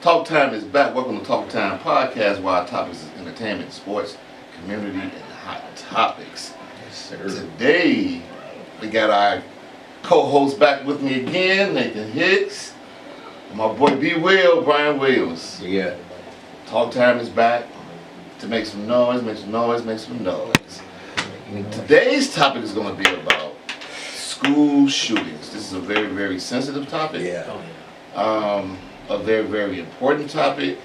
Talk Time is back. Welcome to Talk Time Podcast, where our topics is entertainment, sports, community, and hot topics. Yes, sir. Today, we got our co-host back with me again, Nathan Hicks, and my boy B. Will, Brian Williams. Yeah. Talk Time is back to make some noise, make some noise, make some noise. Today's topic is going to be about school shootings. This is a very, very sensitive topic. Yeah. A very, very important topic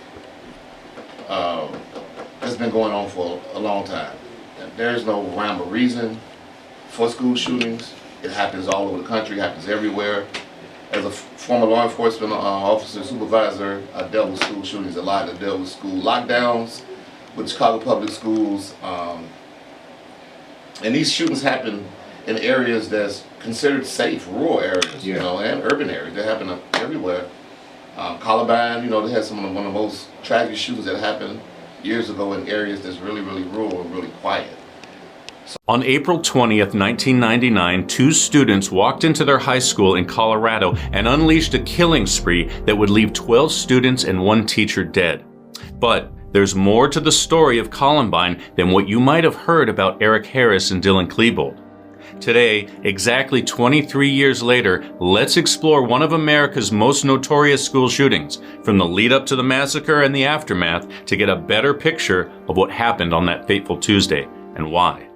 that's been going on for a long time. There's no rhyme or reason for school shootings. It happens all over the country, it happens everywhere. As a former law enforcement officer, supervisor, I dealt with school shootings a lot. I dealt with school lockdowns with Chicago Public Schools. And these shootings happen in areas that's considered safe, rural areas, Yeah. and urban areas. They happen everywhere. Columbine, they had one of the most tragic shootings that happened years ago in areas that's really, really rural and really quiet. On April 20th, 1999, two students walked into their high school in Colorado and unleashed a killing spree that would leave 12 students and one teacher dead. But there's more to the story of Columbine than what you might have heard about Eric Harris and Dylan Klebold. Today, exactly 23 years later, let's explore one of America's most notorious school shootings, from the lead up to the massacre and the aftermath, to get a better picture of what happened on that fateful Tuesday and why.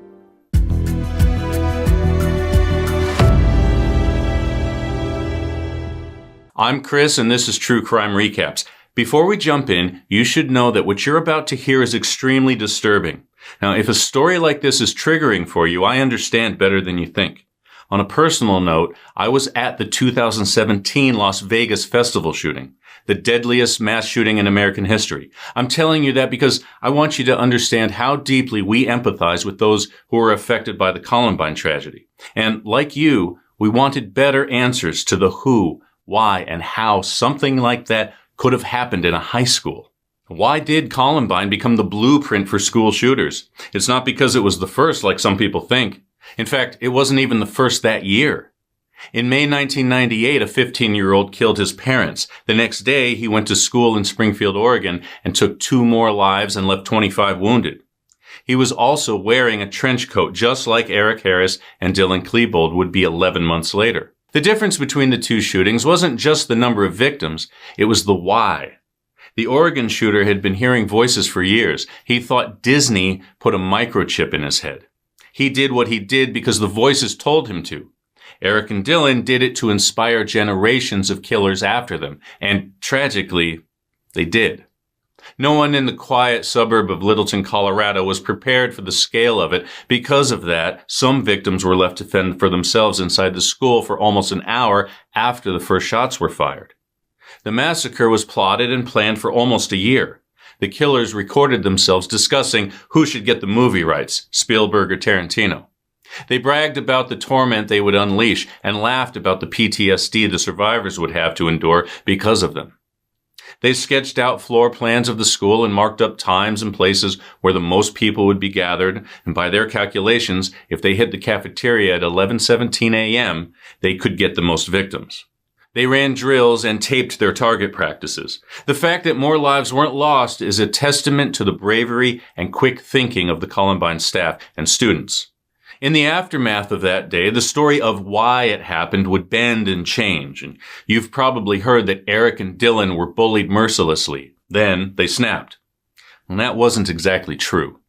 I'm Chris, and this is True Crime Recaps. Before we jump in, you should know that what you're about to hear is extremely disturbing. Now, if a story like this is triggering for you, I understand better than you think. On a personal note, I was at the 2017 Las Vegas Festival shooting, the deadliest mass shooting in American history. I'm telling you that because I want you to understand how deeply we empathize with those who were affected by the Columbine tragedy. And like you, we wanted better answers to the who, why, and how something like that could have happened in a high school. Why did Columbine become the blueprint for school shooters? It's not because it was the first like some people think. In fact, it wasn't even the first that year. In May 1998, a 15-year-old killed his parents. The next day, he went to school in Springfield, Oregon, and took 2 more lives and left 25 wounded. He was also wearing a trench coat, just like Eric Harris and Dylan Klebold would be 11 months later. The difference between the two shootings wasn't just the number of victims, it was the why. The Oregon shooter had been hearing voices for years. He thought Disney put a microchip in his head. He did what he did because the voices told him to. Eric and Dylan did it to inspire generations of killers after them, and tragically, they did. No one in the quiet suburb of Littleton, Colorado was prepared for the scale of it. Because of that, some victims were left to fend for themselves inside the school for almost an hour after the first shots were fired. The massacre was plotted and planned for almost a year. The killers recorded themselves discussing who should get the movie rights, Spielberg or Tarantino. They bragged about the torment they would unleash and laughed about the PTSD the survivors would have to endure because of them. They sketched out floor plans of the school and marked up times and places where the most people would be gathered, and by their calculations, if they hit the cafeteria at 11:17 a.m., they could get the most victims. They ran drills and taped their target practices. The fact that more lives weren't lost is a testament to the bravery and quick thinking of the Columbine staff and students. In the aftermath of that day, the story of why it happened would bend and change, and you've probably heard that Eric and Dylan were bullied mercilessly. Then they snapped. Well, that wasn't exactly true.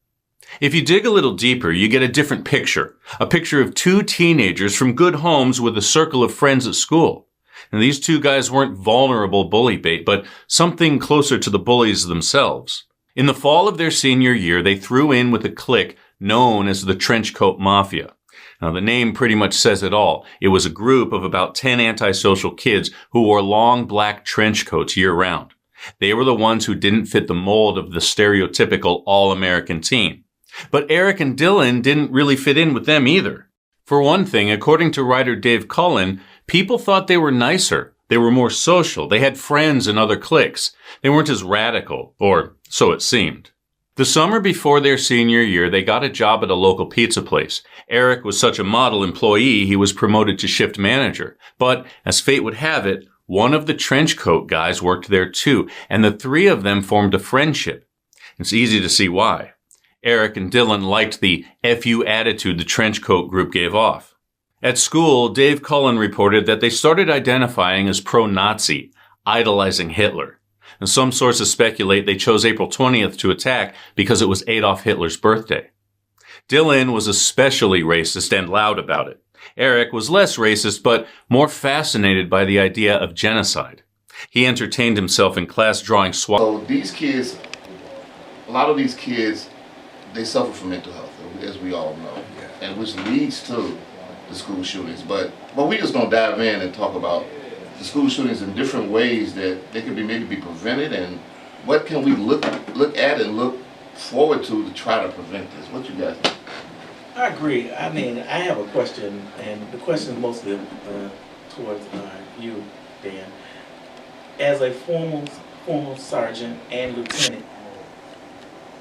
If you dig a little deeper, you get a different picture. A picture of 2 teenagers from good homes with a circle of friends at school. And these 2 guys weren't vulnerable bully bait, but something closer to the bullies themselves. In the fall of their senior year, they threw in with a clique known as the Trenchcoat Mafia. Now, the name pretty much says it all. It was a group of about 10 antisocial kids who wore long black trench coats year-round. They were the ones who didn't fit the mold of the stereotypical all-American teen. But Eric and Dylan didn't really fit in with them either. For one thing, according to writer Dave Cullen, people thought they were nicer. They were more social. They had friends and other cliques. They weren't as radical, or so it seemed. The summer before their senior year, they got a job at a local pizza place. Eric was such a model employee, he was promoted to shift manager. But, as fate would have it, One of the trench coat guys worked there too, and the three of them formed a friendship. It's easy to see why. Eric and Dylan liked the FU attitude the trench coat group gave off. At school, Dave Cullen reported that they started identifying as pro-Nazi, idolizing Hitler. And some sources speculate they chose April 20th to attack because it was Adolf Hitler's birthday. Dylan was especially racist and loud about it. Eric was less racist, but more fascinated by the idea of genocide. He entertained himself in class drawing So these kids, a lot of these kids, they suffer from mental health, as we all know, and which leads to the school shootings. But we just gonna dive in and talk about the school shootings in different ways that they could be maybe be prevented, and what can we look at and look forward to try to prevent this. What you guys think? I agree. I mean, I have a question, and the question is mostly towards you, Dan. As a formal sergeant and lieutenant,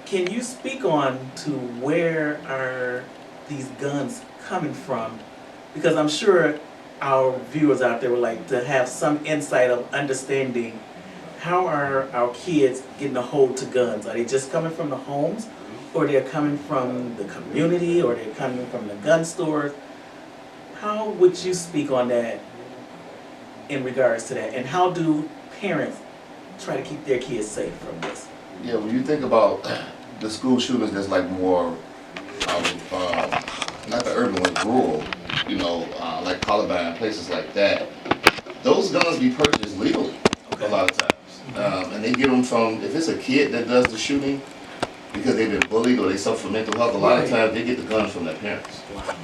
can you speak on to where are these guns coming from? Because I'm sure our viewers out there would like to have some insight of understanding how are our kids getting a hold to guns. Are they just coming from the homes, or they're coming from the community, or they're coming from the gun stores? How would you speak on that in regards to that? And how do parents try to keep their kids safe from this? Yeah, when you think about the school shootings, that's like more, not the urban ones, rural, like Columbine, places like that. Those guns be purchased legally a lot of times. And they get them from, if it's a kid that does the shooting, because they've been bullied or they suffer from mental health, a lot of times they get the gun from their parents.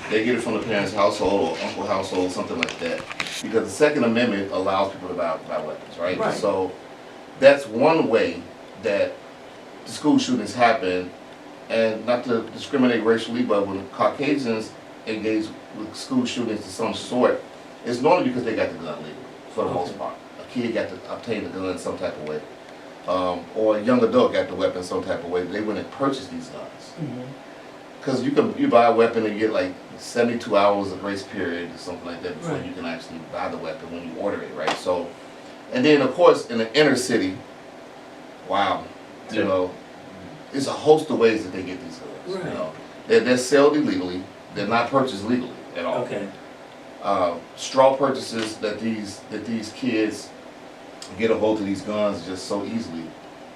They get it from the parents' household or uncle household, something like that. Because the Second Amendment allows people to buy weapons, right? Right. So that's one way that the school shootings happen. And not to discriminate racially, but when Caucasians engage with school shootings of some sort, it's normally because they got the gun legally, for the most part. A kid got to obtain the gun some type of way. Or a young adult got the weapon some type of way. They wouldn't purchase these guns. Because you buy a weapon and you get like 72 hours of grace period or something like that before you can actually buy the weapon when you order it, right? So, and then of course in the inner city, wow, it's a host of ways that they get these guns. They're sold illegally. They're not purchased legally at all. Okay. Straw purchases that these kids get a hold of these guns just so easily,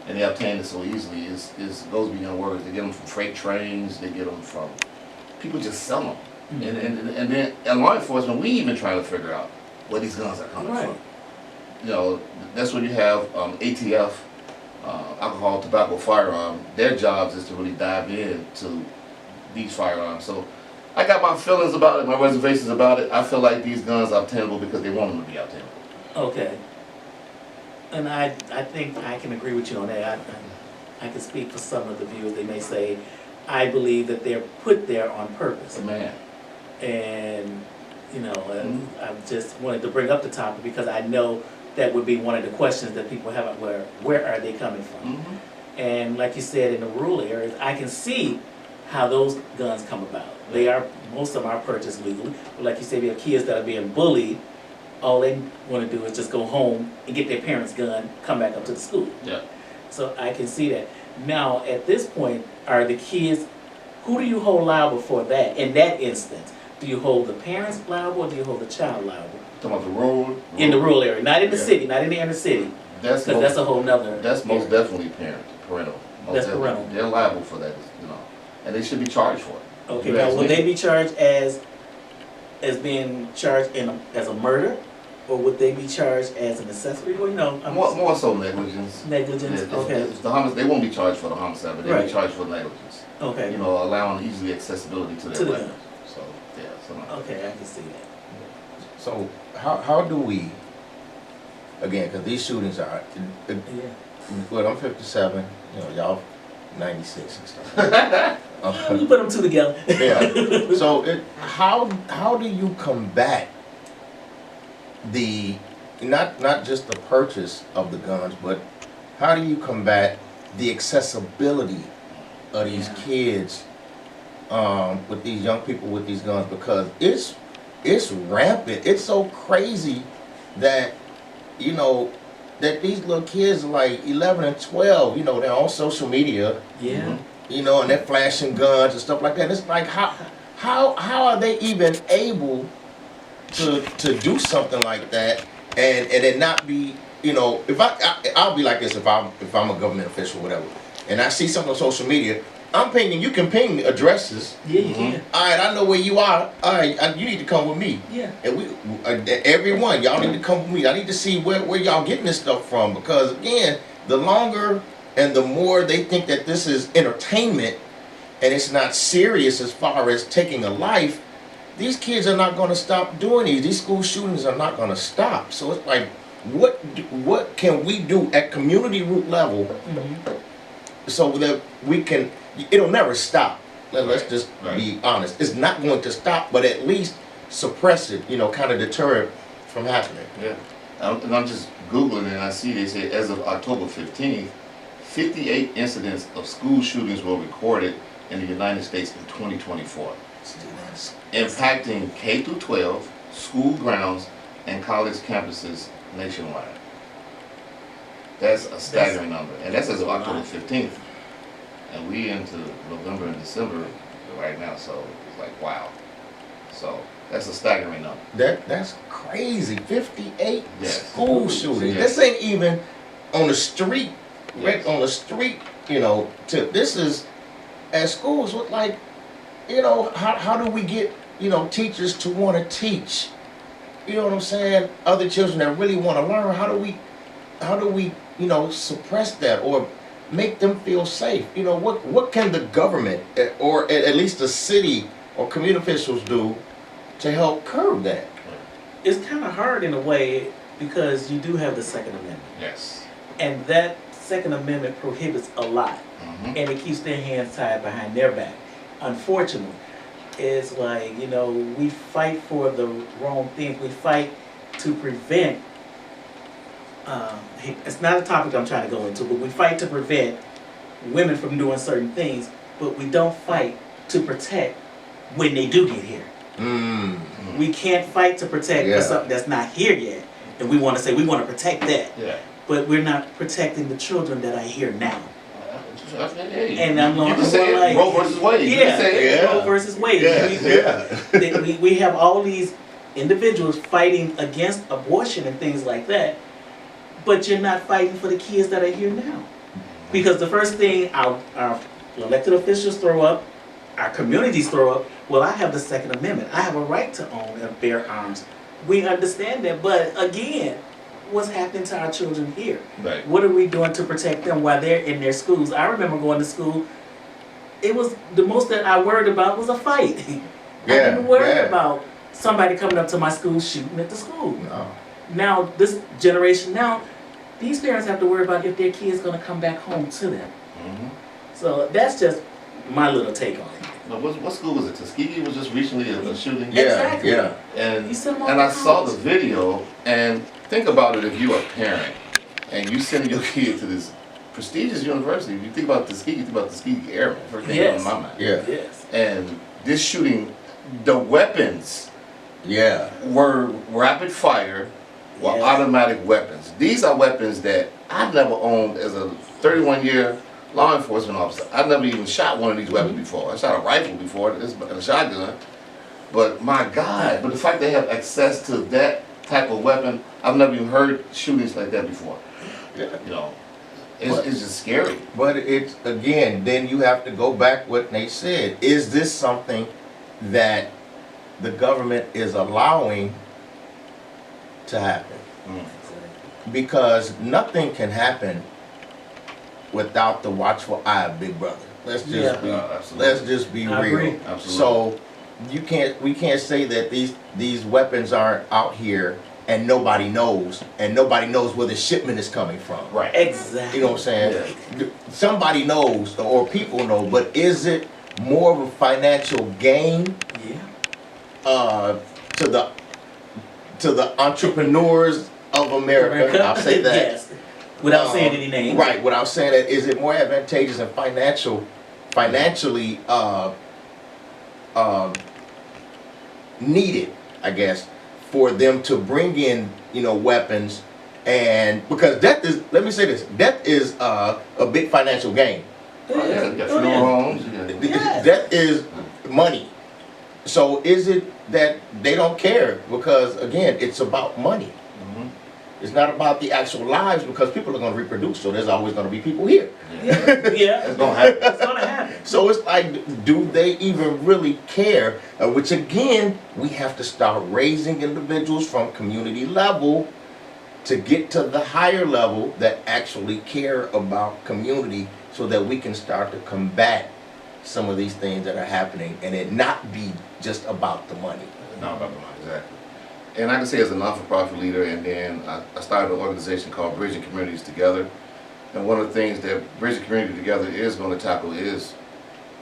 and they obtain it so easily, goes beyond words. They get them from freight trains. They get them from people just sell them, and then law enforcement, we even trying to figure out where these guns are coming from. That's when you have ATF. Alcohol, tobacco, firearm, their jobs is to really dive into these firearms. So I got my feelings about it, my reservations about it. I feel like these guns are obtainable because they want them to be obtainable. Okay. And I think I can agree with you on that. I can speak for some of the viewers. They may say, I believe that they're put there on purpose. Man. And, I just wanted to bring up the topic because I know that would be one of the questions that people have, where are they coming from? And like you said, in the rural areas, I can see how those guns come about. Most of them are purchased legally. But like you said, we have kids that are being bullied. All they want to do is just go home and get their parents' gun, come back up to the school. Yeah. So I can see that. Now, at this point, are the kids, who do you hold liable for that? In that instance, do you hold the parents liable or do you hold the child liable? Talking about the rural? In the rural area, not in the city, not in the inner city. That's a whole nother. That's most definitely parental. That's parental. They're liable for that, and they should be charged for it. Okay, now will they be charged as being charged as a murder, or would they be charged as an accessory? Well, more so negligence. Negligence. Okay. It's the homicide. They won't be charged for the homicide, but they'll be charged for negligence. Okay. Allowing easily accessibility to their weapons. So yeah. Okay, I can see that. So how do we, again, because these shootings are, well, I'm 57, y'all 96 and stuff. You put them two together. Yeah. So how do you combat not just the purchase of the guns, but how do you combat the accessibility of these kids with these young people with these guns? Because it's rampant. It's so crazy that you know, that these little kids are like 11 and 12, you know, they're on social media, Yeah. you know, and they're flashing guns and stuff like that. It's like, how are they even able to do something like that and it not be, you know, if I'll be like this if I'm a government official or whatever, and I see something on social media, I'm pinging, you can ping addresses. Yeah, you can. All right, I know where you are. All right, you need to come with me. Yeah. And everyone, y'all need to come with me. I need to see where y'all getting this stuff from, because again, the longer and the more they think that this is entertainment and it's not serious as far as taking a life, these kids are not going to stop doing these. These school shootings are not going to stop. So it's like, what can we do at community root level so that we can? It'll never stop. Let's just be honest. It's not going to stop, but at least suppress it. You know, kind of deter it from happening. Yeah. And I'm just Googling and I see they say as of October 15th, 58 incidents of school shootings were recorded in the United States in 2024, impacting K through 12, school grounds, and college campuses nationwide. That's a staggering number, and that's as of October 15th. And we into November and December right now, so it's like, wow. So that's a staggering number. That's crazy. 58 Yes. school shootings. Yes. This ain't even on the street. Yes. On the street, you know. This is at schools. With like, you know, how do we get, you know, teachers to want to teach? You know what I'm saying? Other children that really want to learn. How do we, you know, suppress that or make them feel safe? You know, what can the government or at least the city or community officials do to help curb that? It's kind of hard in a way because you do have the Second Amendment. Yes. And that Second Amendment prohibits a lot. Mm-hmm. And it keeps their hands tied behind their back. Unfortunately, it's like, you know, we fight for the wrong things. We fight to prevent, it's not a topic I'm trying to go into, but we fight to prevent women from doing certain things, but we don't fight to protect when they do get here. We can't fight to protect Yeah. for something that's not here yet. And we want to say we want to protect that. Yeah. But we're not protecting the children that are here now. Hey, And I'm you not can say like, it, Roe versus Wade. You yeah, can say it. Roe versus Wade. We have all these individuals fighting against abortion and things like that, but you're not fighting for the kids that are here now. Because the first thing our elected officials throw up, our communities throw up, well, I have the Second Amendment. I have a right to own and bear arms. We understand that, but again, what's happening to our children here? Right. What are we doing to protect them while they're in their schools? I remember going to school, it was, the most that I worried about was a fight. I didn't worry about somebody coming up to my school shooting at the school. No. Now, this generation now, these parents have to worry about if their kid's gonna come back home to them. Mm-hmm. So that's just my little take on it. Now, what school was it? Tuskegee was just recently a shooting. Exactly. And You send them off and to I saw the college. video, and think about it if you're a parent and you send your kid to this prestigious university. If you think about Tuskegee, you think about Tuskegee Airmen. First thing Yes. on my mind. Yeah. Yes. And this shooting, the weapons Yeah. were rapid fire, were Yes. automatic weapons. These are weapons that I've never owned as a 31-year law enforcement officer. I've never even shot one of these weapons before. I shot a rifle before, this a shotgun. But my God, but the fact they have access to that type of weapon, I've never even heard shootings like that before. Yeah. You know, it's just scary. But it's, again, then you have to go back what they said. Is this something that the government is allowing to happen? Because nothing can happen without the watchful eye of Big Brother. Let's just Yeah. be, Absolutely. let's just be I real. agree. Absolutely. So we can't say that these weapons aren't out here and nobody knows where the shipment is coming from. Right. Exactly. You know what I'm saying? Somebody knows or people know, but is it more of a financial gain Yeah. to the entrepreneurs of America? I'll say that. Yes. Without saying any names. Right, without saying that, is it more advantageous and financially needed, I guess, for them to bring in, weapons And because death is, let me say this, death is a big financial gain. Oh, yeah, you got Oh, funeral yeah. homes, you got- Yes. Death is money. So is it that they don't care? Because again, it's about money. Mhm. It's not about the actual lives, because people are gonna reproduce, so there's always gonna be people here. Yeah, That's gonna happen. it's gonna happen. So it's like, do they even really care? Which again, we have to start raising individuals from community level to get to the higher level that actually care about community, so that we can start to combat some of these things that are happening, and it not be just about the money. Not about the money, exactly. And I can say as a non-for-profit leader, and then I started an organization called Bridging Communities Together. And one of the things that Bridging Community Together is going to tackle is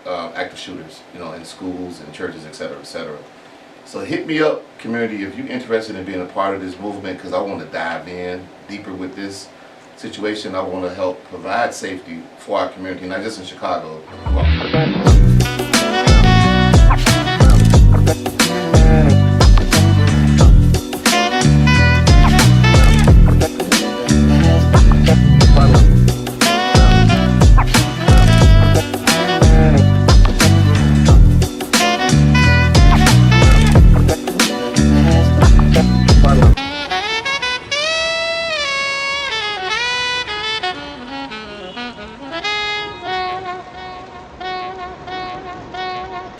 active shooters, you know, in schools and churches, et cetera, et cetera. So hit me up, community, if you're interested in being a part of this movement, because I want to dive in deeper with this situation. I want to help provide safety for our community, not just in Chicago.